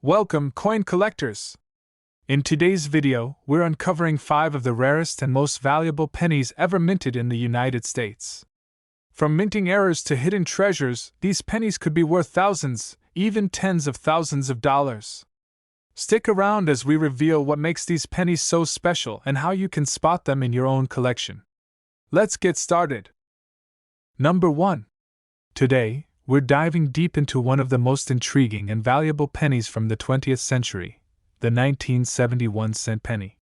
Welcome, coin collectors! In today's video, we're uncovering 5 of the rarest and most valuable pennies ever minted in the United States. From minting errors to hidden treasures, these pennies could be worth thousands, even tens of thousands of dollars. Stick around as we reveal what makes these pennies so special and how you can spot them in your own collection. Let's get started. Number 1. Today, we're diving deep into one of the most intriguing and valuable pennies from the 20th century, the 1971-cent penny.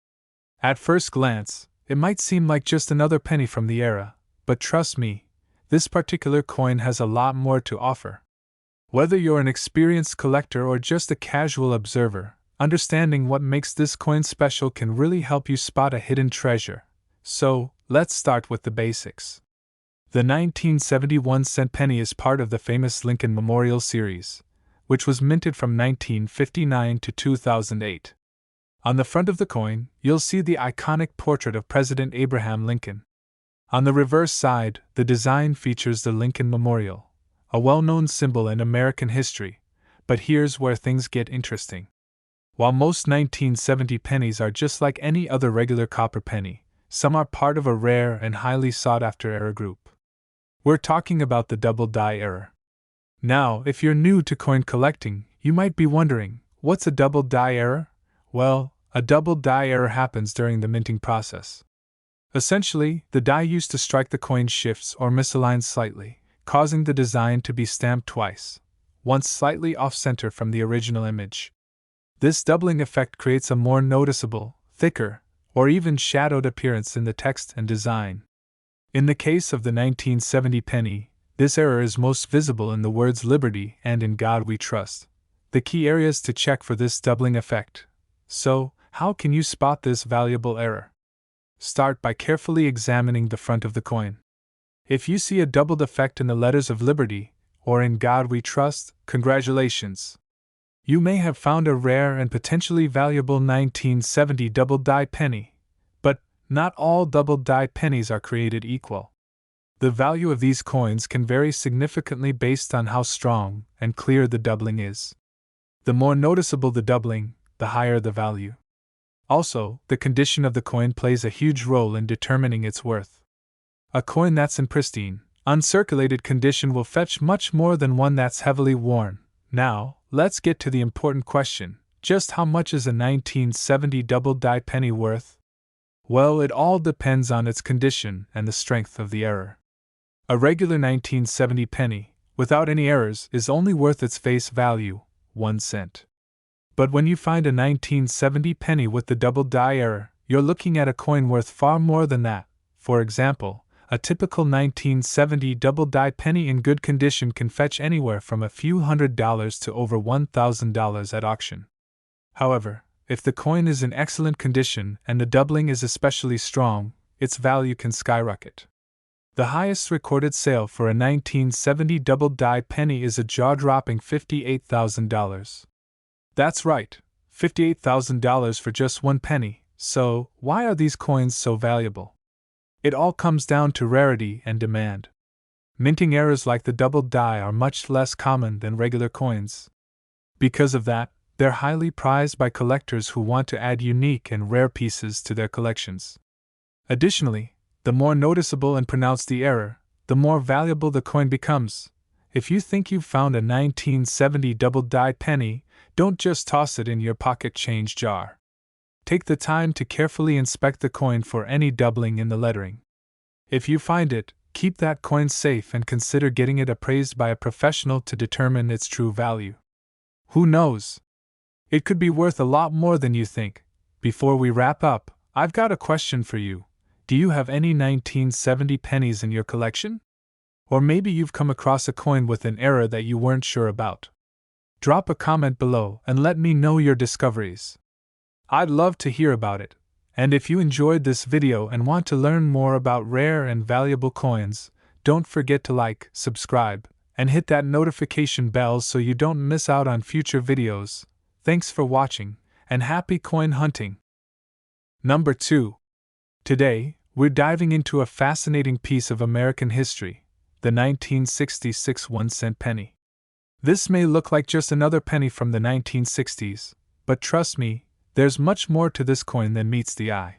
At first glance, it might seem like just another penny from the era, but trust me, this particular coin has a lot more to offer. Whether you're an experienced collector or just a casual observer, understanding what makes this coin special can really help you spot a hidden treasure. So, let's start with the basics. The 1971-cent penny is part of the famous Lincoln Memorial series, which was minted from 1959 to 2008. On the front of the coin, you'll see the iconic portrait of President Abraham Lincoln. On the reverse side, the design features the Lincoln Memorial, a well-known symbol in American history, but here's where things get interesting. While most 1970 pennies are just like any other regular copper penny, some are part of a rare and highly sought-after era group. We're talking about the double die error. Now, if you're new to coin collecting, you might be wondering, what's a double die error? Well, a double die error happens during the minting process. Essentially, the die used to strike the coin shifts or misaligns slightly, causing the design to be stamped twice, once slightly off-center from the original image. This doubling effect creates a more noticeable, thicker, or even shadowed appearance in the text and design. In the case of the 1970 penny, this error is most visible in the words "Liberty" and "In God We Trust," the key areas to check for this doubling effect. So, how can you spot this valuable error? Start by carefully examining the front of the coin. If you see a doubled effect in the letters of "Liberty" or "In God We Trust," congratulations! You may have found a rare and potentially valuable 1970 double die penny. Not all double die pennies are created equal. The value of these coins can vary significantly based on how strong and clear the doubling is. The more noticeable the doubling, the higher the value. Also, the condition of the coin plays a huge role in determining its worth. A coin that's in pristine, uncirculated condition will fetch much more than one that's heavily worn. Now, let's get to the important question: just how much is a 1970 double die penny worth? Well, it all depends on its condition and the strength of the error. A regular 1970 penny, without any errors, is only worth its face value, 1 cent. But when you find a 1970 penny with the double die error, you're looking at a coin worth far more than that. For example, a typical 1970 double die penny in good condition can fetch anywhere from a few $100s to over $1,000 at auction. However, if the coin is in excellent condition and the doubling is especially strong, its value can skyrocket. The highest recorded sale for a 1970 double die penny is a jaw-dropping $58,000. That's right, $58,000 for just one penny. So, why are these coins so valuable? It all comes down to rarity and demand. Minting errors like the double die are much less common than regular coins. Because of that, they're highly prized by collectors who want to add unique and rare pieces to their collections. Additionally, the more noticeable and pronounced the error, the more valuable the coin becomes. If you think you've found a 1970 double die penny, don't just toss it in your pocket change jar. Take the time to carefully inspect the coin for any doubling in the lettering. If you find it, keep that coin safe and consider getting it appraised by a professional to determine its true value. Who knows? It could be worth a lot more than you think. Before we wrap up, I've got a question for you. Do you have any 1970 pennies in your collection? Or maybe you've come across a coin with an error that you weren't sure about. Drop a comment below and let me know your discoveries. I'd love to hear about it. And if you enjoyed this video and want to learn more about rare and valuable coins, don't forget to like, subscribe, and hit that notification bell so you don't miss out on future videos. Thanks for watching, and happy coin hunting! Number 2. Today, we're diving into a fascinating piece of American history, the 1966 1-cent penny. This may look like just another penny from the 1960s, but trust me, there's much more to this coin than meets the eye.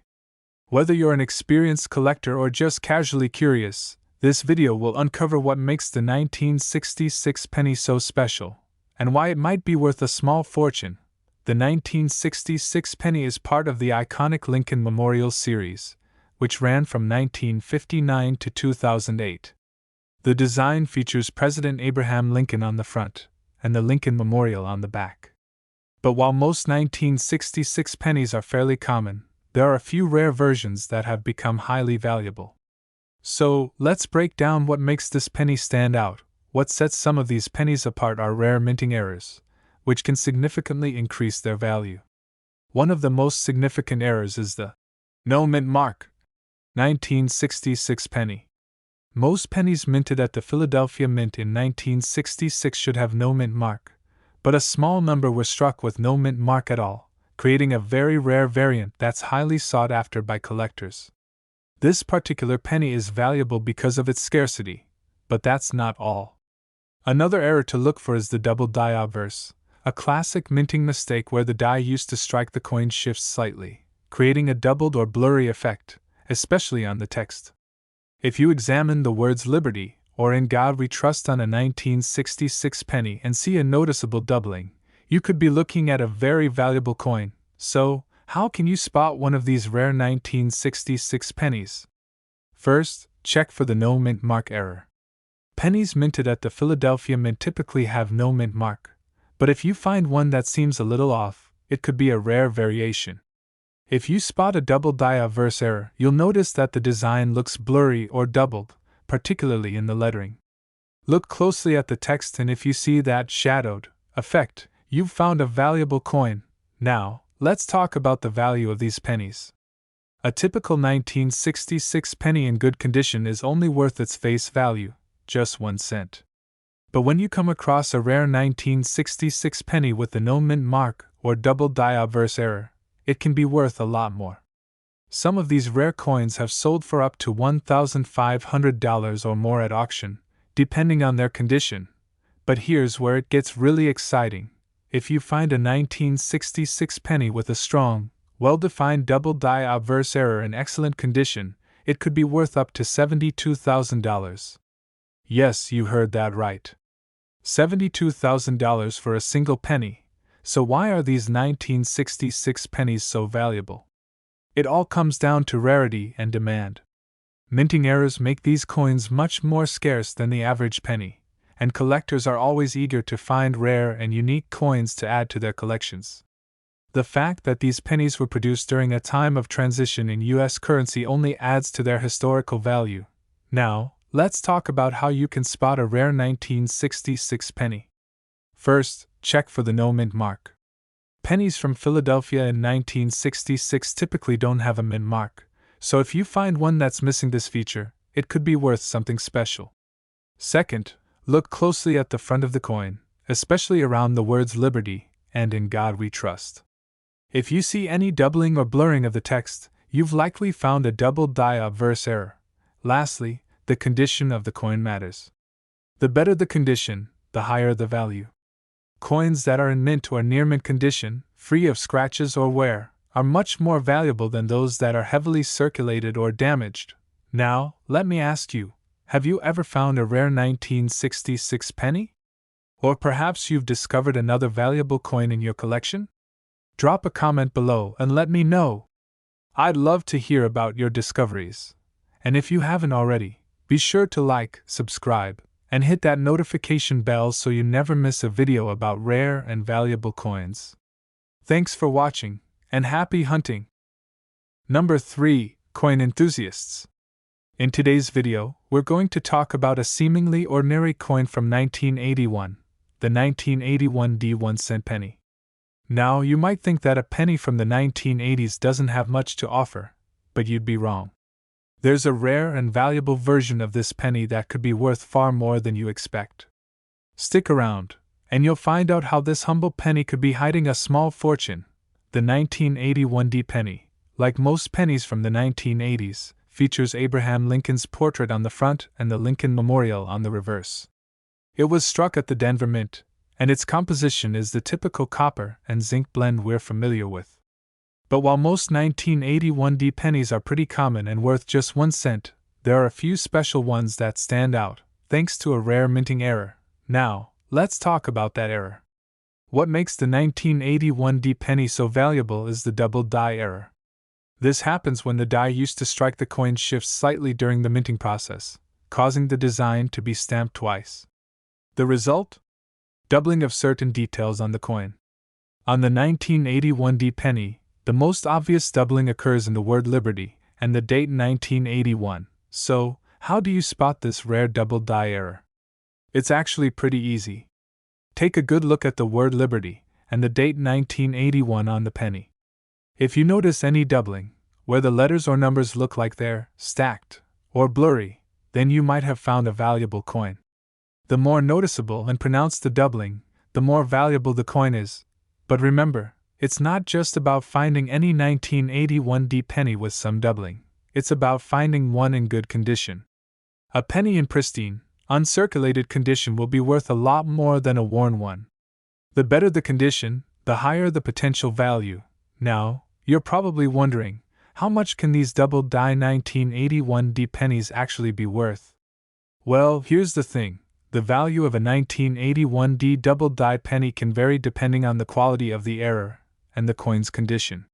Whether you're an experienced collector or just casually curious, this video will uncover what makes the 1966 penny so special, and why it might be worth a small fortune. The 1966 penny is part of the iconic Lincoln Memorial series, which ran from 1959 to 2008. The design features President Abraham Lincoln on the front, and the Lincoln Memorial on the back. But while most 1966 pennies are fairly common, there are a few rare versions that have become highly valuable. So, let's break down what makes this penny stand out. What sets some of these pennies apart are rare minting errors, which can significantly increase their value. One of the most significant errors is the no mint mark 1966 penny. Most pennies minted at the Philadelphia Mint in 1966 should have no mint mark, but a small number were struck with no mint mark at all, creating a very rare variant that's highly sought after by collectors. This particular penny is valuable because of its scarcity, but that's not all. Another error to look for is the double die obverse, a classic minting mistake where the die used to strike the coin shifts slightly, creating a doubled or blurry effect, especially on the text. If you examine the words Liberty or In God We Trust on a 1966 penny and see a noticeable doubling, you could be looking at a very valuable coin. So, how can you spot one of these rare 1966 pennies? First, check for the no mint mark error. Pennies minted at the Philadelphia Mint typically have no mint mark, but if you find one that seems a little off, it could be a rare variation. If you spot a double die obverse error, you'll notice that the design looks blurry or doubled, particularly in the lettering. Look closely at the text, and if you see that shadowed effect, you've found a valuable coin. Now, let's talk about the value of these pennies. A typical 1966 penny in good condition is only worth its face value, just 1 cent. But when you come across a rare 1966 penny with the no mint mark or double die obverse error, it can be worth a lot more. Some of these rare coins have sold for up to $1,500 or more at auction, depending on their condition. But here's where it gets really exciting. If you find a 1966 penny with a strong, well-defined double die obverse error in excellent condition, it could be worth up to $72,000. Yes, you heard that right. $72,000 for a single penny. So why are these 1966 pennies so valuable? It all comes down to rarity and demand. Minting errors make these coins much more scarce than the average penny, and collectors are always eager to find rare and unique coins to add to their collections. The fact that these pennies were produced during a time of transition in U.S. currency only adds to their historical value. Now, let's talk about how you can spot a rare 1966 penny. First, check for the no mint mark. Pennies from Philadelphia in 1966 typically don't have a mint mark, so if you find one that's missing this feature, it could be worth something special. Second, look closely at the front of the coin, especially around the words Liberty and In God We Trust. If you see any doubling or blurring of the text, you've likely found a double die obverse error. Lastly, the condition of the coin matters. The better the condition, the higher the value. Coins that are in mint or near mint condition, free of scratches or wear, are much more valuable than those that are heavily circulated or damaged. Now, let me ask you, have you ever found a rare 1966 penny? Or perhaps you've discovered another valuable coin in your collection? Drop a comment below and let me know. I'd love to hear about your discoveries. And if you haven't already, be sure to like, subscribe, and hit that notification bell so you never miss a video about rare and valuable coins. Thanks for watching, and happy hunting! Number 3. Coin enthusiasts. In today's video, we're going to talk about a seemingly ordinary coin from 1981, the 1981 D1 cent penny. Now, you might think that a penny from the 1980s doesn't have much to offer, but you'd be wrong. There's a rare and valuable version of this penny that could be worth far more than you expect. Stick around, and you'll find out how this humble penny could be hiding a small fortune. The 1981 D penny, like most pennies from the 1980s, features Abraham Lincoln's portrait on the front and the Lincoln Memorial on the reverse. It was struck at the Denver Mint, and its composition is the typical copper and zinc blend we're familiar with. But while most 1981D pennies are pretty common and worth just 1 cent, there are a few special ones that stand out, thanks to a rare minting error. Now, let's talk about that error. What makes the 1981D penny so valuable is the double die error. This happens when the die used to strike the coin shifts slightly during the minting process, causing the design to be stamped twice. The result? Doubling of certain details on the coin. On the 1981D penny, the most obvious doubling occurs in the word Liberty and the date 1981. So, how do you spot this rare double die error? It's actually pretty easy. Take a good look at the word Liberty and the date 1981 on the penny. If you notice any doubling, where the letters or numbers look like they're stacked or blurry, then you might have found a valuable coin. The more noticeable and pronounced the doubling, the more valuable the coin is. But remember, it's not just about finding any 1981D penny with some doubling, it's about finding one in good condition. A penny in pristine, uncirculated condition will be worth a lot more than a worn one. The better the condition, the higher the potential value. Now, you're probably wondering, how much can these double die 1981D pennies actually be worth? Well, here's the thing. The value of a 1981D double die penny can vary depending on the quality of the error and the coin's condition.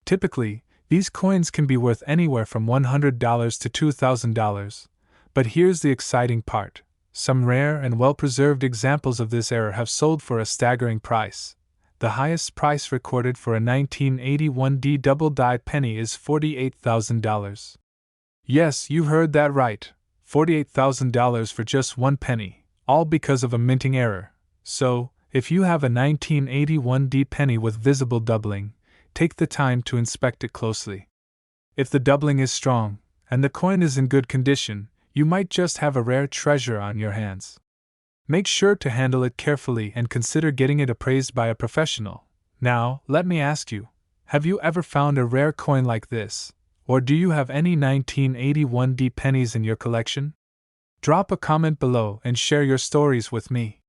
Typically, these coins can be worth anywhere from $100 to $2,000. But here's the exciting part. Some rare and well-preserved examples of this error have sold for a staggering price. The highest price recorded for a 1981D double die penny is $48,000. Yes, you heard that right. $48,000 for just one penny, all because of a minting error. So, if you have a 1981D penny with visible doubling, take the time to inspect it closely. If the doubling is strong, and the coin is in good condition, you might just have a rare treasure on your hands. Make sure to handle it carefully and consider getting it appraised by a professional. Now, let me ask you, have you ever found a rare coin like this? Or do you have any 1981D pennies in your collection? Drop a comment below and share your stories with me.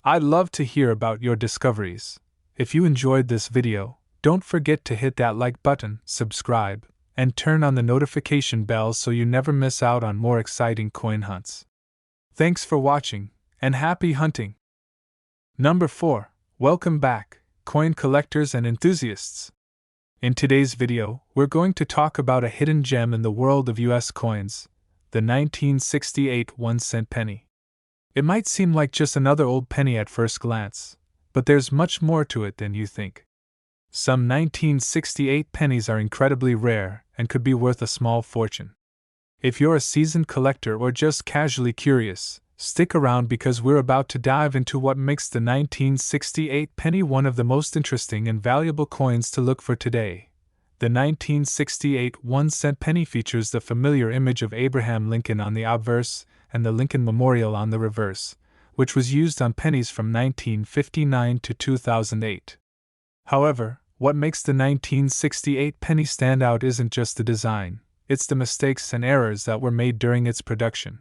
I'd love to hear about your discoveries. If you enjoyed this video, don't forget to hit that like button, subscribe, and turn on the notification bell so you never miss out on more exciting coin hunts. Thanks for watching, and happy hunting! Number 4. Welcome back, coin collectors and enthusiasts. In today's video, we're going to talk about a hidden gem in the world of US coins, the 1968 1-cent penny. It might seem like just another old penny at first glance, but there's much more to it than you think. Some 1968 pennies are incredibly rare and could be worth a small fortune. If you're a seasoned collector or just casually curious, stick around because we're about to dive into what makes the 1968 penny one of the most interesting and valuable coins to look for today. The 1968 1-cent penny features the familiar image of Abraham Lincoln on the obverse and the Lincoln Memorial on the reverse, which was used on pennies from 1959 to 2008. However, what makes the 1968 penny stand out isn't just the design, it's the mistakes and errors that were made during its production.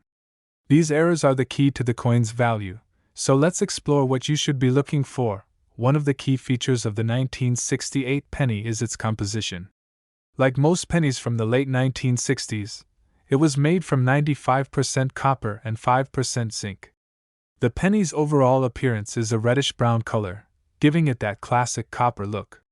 These errors are the key to the coin's value, so let's explore what you should be looking for. One of the key features of the 1968 penny is its composition. Like most pennies from the late 1960s, it was made from 95% copper and 5% zinc. The penny's overall appearance is a reddish-brown color, giving it that classic copper look.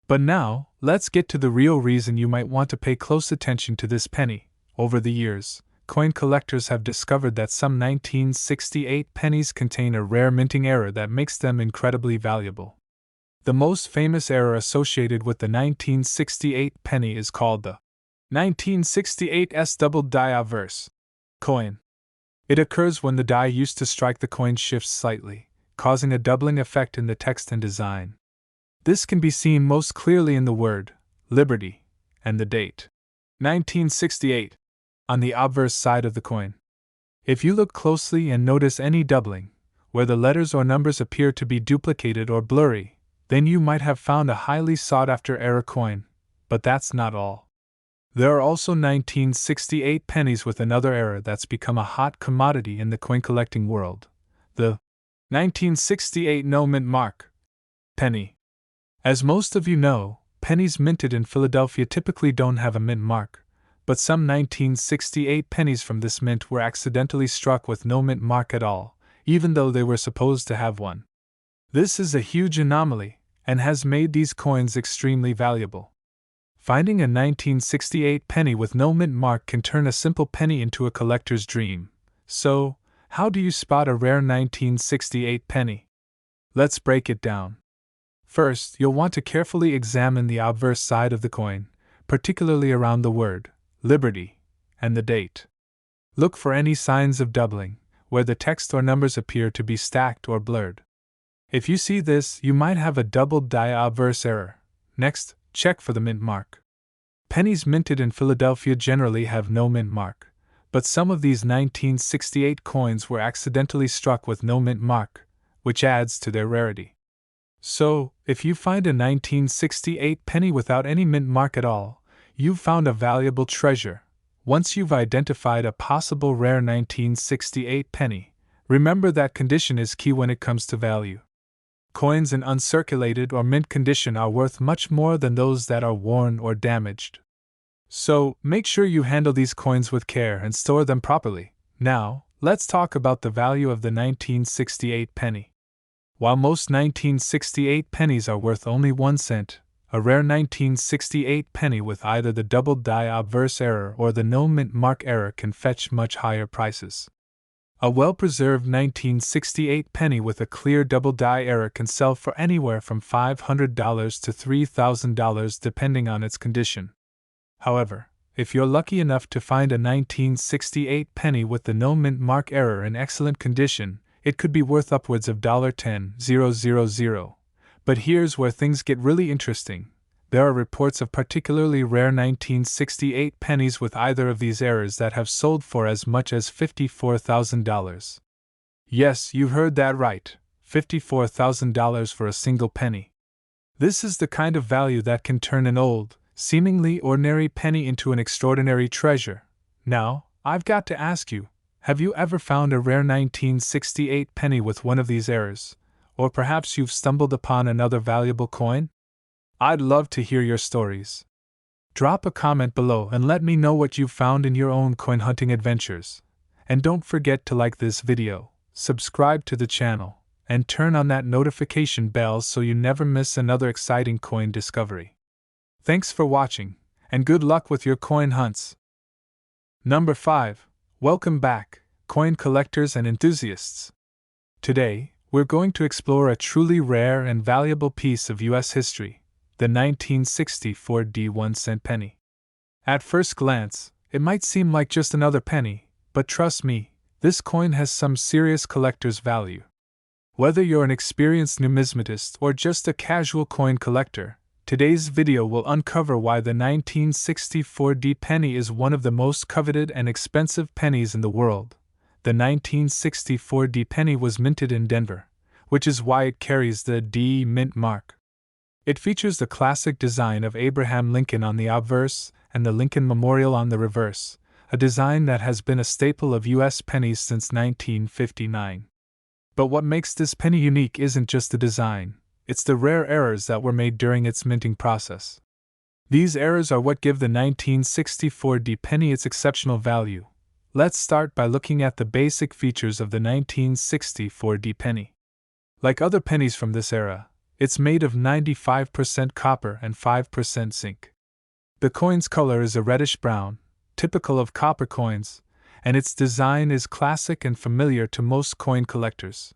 But now, let's get to the real reason you might want to pay close attention to this penny. Over the years, coin collectors have discovered that some 1968 pennies contain a rare minting error that makes them incredibly valuable. The most famous error associated with the 1968 penny is called the 1968S double die obverse coin. It occurs when the die used to strike the coin shifts slightly, causing a doubling effect in the text and design. This can be seen most clearly in the word Liberty and the date 1968 on the obverse side of the coin. If you look closely and notice any doubling, where the letters or numbers appear to be duplicated or blurry, then you might have found a highly sought-after error coin. But that's not all. There are also 1968 pennies with another error that's become a hot commodity in the coin collecting world, the 1968 No mint mark. Penny. As most of you know, pennies minted in Philadelphia typically don't have a mint mark, but some 1968 pennies from this mint were accidentally struck with no mint mark at all, even though they were supposed to have one. This is a huge anomaly, and has made these coins extremely valuable. Finding a 1968 penny with no mint mark can turn a simple penny into a collector's dream. So, how do you spot a rare 1968 penny? Let's break it down. First, you'll want to carefully examine the obverse side of the coin, particularly around the word Liberty and the date. Look for any signs of doubling, where the text or numbers appear to be stacked or blurred. If you see this, you might have a doubled die obverse error. Next, check for the mint mark. Pennies minted in Philadelphia generally have no mint mark, but some of these 1968 coins were accidentally struck with no mint mark, which adds to their rarity. So, if you find a 1968 penny without any mint mark at all, you've found a valuable treasure. Once you've identified a possible rare 1968 penny, remember that condition is key when it comes to value. Coins in uncirculated or mint condition are worth much more than those that are worn or damaged. So, make sure you handle these coins with care and store them properly. Now, let's talk about the value of the 1968 penny. While most 1968 pennies are worth only 1 cent, a rare 1968 penny with either the double die obverse error or the no mint mark error can fetch much higher prices. A well-preserved 1968 penny with a clear double die error can sell for anywhere from $500 to $3,000 depending on its condition. However, if you're lucky enough to find a 1968 penny with the no mint mark error in excellent condition, it could be worth upwards of $10,000. But here's where things get really interesting. There are reports of particularly rare 1968 pennies with either of these errors that have sold for as much as $54,000. Yes, you heard that right, $54,000 for a single penny. This is the kind of value that can turn an old, seemingly ordinary penny into an extraordinary treasure. Now, I've got to ask you, have you ever found a rare 1968 penny with one of these errors? Or perhaps you've stumbled upon another valuable coin? I'd love to hear your stories. Drop a comment below and let me know what you've found in your own coin hunting adventures. And don't forget to like this video, subscribe to the channel, and turn on that notification bell so you never miss another exciting coin discovery. Thanks for watching, and good luck with your coin hunts. Number 5. Welcome back, coin collectors and enthusiasts. Today, we're going to explore a truly rare and valuable piece of U.S. history, the 1964 1 cent penny. At first glance, it might seem like just another penny, but trust me, this coin has some serious collector's value. Whether you're an experienced numismatist or just a casual coin collector, today's video will uncover why the 1964 penny is one of the most coveted and expensive pennies in the world. The 1964 penny was minted in Denver, which is why it carries the D mint mark. It features the classic design of Abraham Lincoln on the obverse and the Lincoln Memorial on the reverse, a design that has been a staple of U.S. pennies since 1959. But what makes this penny unique isn't just the design, it's the rare errors that were made during its minting process. These errors are what give the 1964 penny its exceptional value. Let's start by looking at the basic features of the 1964 penny. Like other pennies from this era, it's made of 95% copper and 5% zinc. The coin's color is a reddish-brown, typical of copper coins, and its design is classic and familiar to most coin collectors.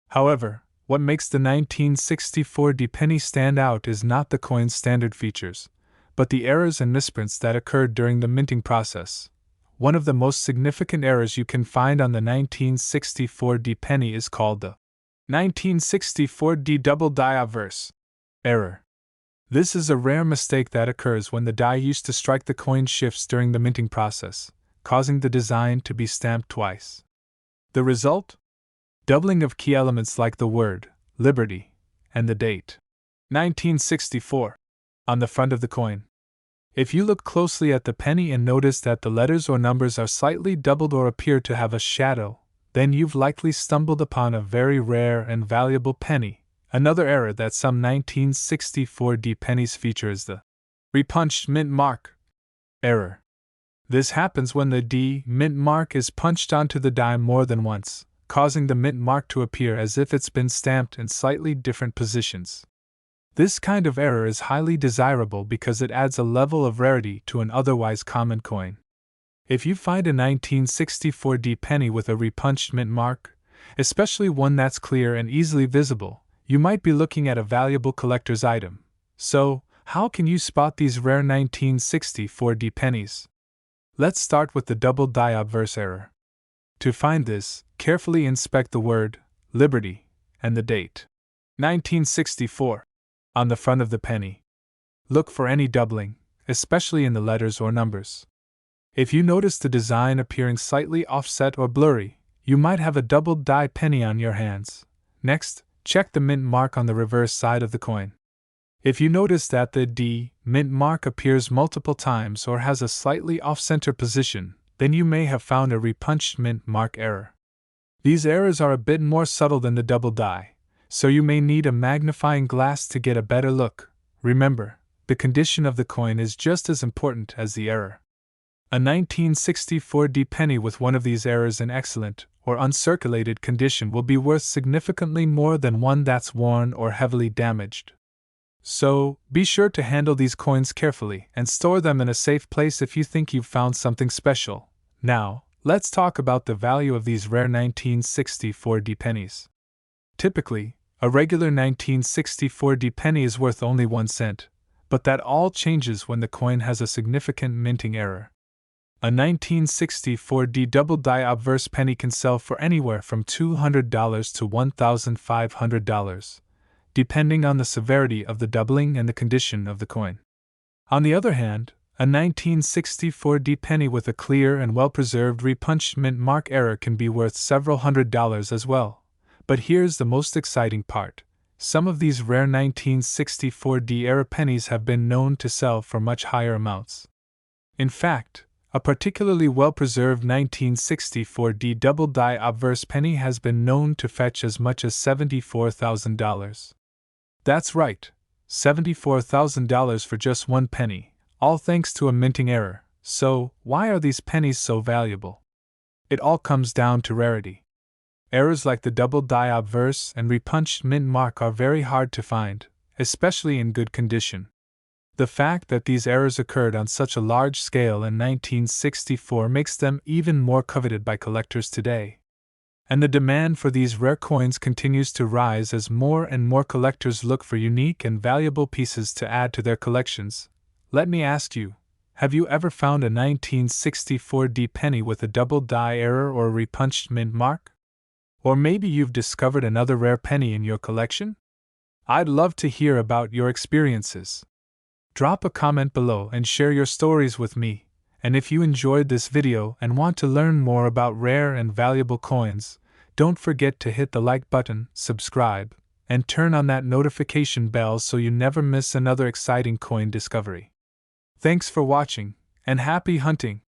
However, what makes the 1964 penny stand out is not the coin's standard features, but the errors and misprints that occurred during the minting process. One of the most significant errors you can find on the 1964 penny is called the 1964 double die obverse error. This is a rare mistake that occurs when the die used to strike the coin shifts during the minting process, causing the design to be stamped twice. The result? Doubling of key elements like the word Liberty and the date 1964 on the front of the coin. If you look closely at the penny and notice that the letters or numbers are slightly doubled or appear to have a shadow, then you've likely stumbled upon a very rare and valuable penny. Another error that some 1964D pennies feature is the repunched mint mark error. This happens when the D mint mark is punched onto the die more than once, causing the mint mark to appear as if it's been stamped in slightly different positions. This kind of error is highly desirable because it adds a level of rarity to an otherwise common coin. If you find a 1964D penny with a repunched mint mark, especially one that's clear and easily visible, you might be looking at a valuable collector's item. So, how can you spot these rare 1964D pennies? Let's start with the double die obverse error. To find this, carefully inspect the word Liberty and the date 1964 on the front of the penny. Look for any doubling, especially in the letters or numbers. If you notice the design appearing slightly offset or blurry, you might have a double die penny on your hands. Next, check the mint mark on the reverse side of the coin. If you notice that the D mint mark appears multiple times or has a slightly off-center position, then you may have found a repunched mint mark error. These errors are a bit more subtle than the double die, so you may need a magnifying glass to get a better look. Remember, the condition of the coin is just as important as the error. A 1964D penny with one of these errors in excellent or uncirculated condition will be worth significantly more than one that's worn or heavily damaged. So, be sure to handle these coins carefully and store them in a safe place if you think you've found something special. Now, let's talk about the value of these rare 1964D pennies. Typically, a regular 1964D penny is worth only 1 cent, but that all changes when the coin has a significant minting error. A 1964D double die obverse penny can sell for anywhere from $200 to $1,500. Depending on the severity of the doubling and the condition of the coin. On the other hand, a 1964D penny with a clear and well-preserved repunched mint mark error can be worth several $100s as well. But here's the most exciting part. Some of these rare 1964D error pennies have been known to sell for much higher amounts. In fact, a particularly well-preserved 1964D double die obverse penny has been known to fetch as much as $74,000. That's right, $74,000 for just one penny, all thanks to a minting error. So, why are these pennies so valuable? It all comes down to rarity. Errors like the double die obverse and repunched mint mark are very hard to find, especially in good condition. The fact that these errors occurred on such a large scale in 1964 makes them even more coveted by collectors today. And the demand for these rare coins continues to rise as more and more collectors look for unique and valuable pieces to add to their collections. Let me ask you, have you ever found a 1964D penny with a double die error or a repunched mint mark? Or maybe you've discovered another rare penny in your collection? I'd love to hear about your experiences. Drop a comment below and share your stories with me. And if you enjoyed this video and want to learn more about rare and valuable coins, don't forget to hit the like button, subscribe, and turn on that notification bell so you never miss another exciting coin discovery. Thanks for watching, and happy hunting!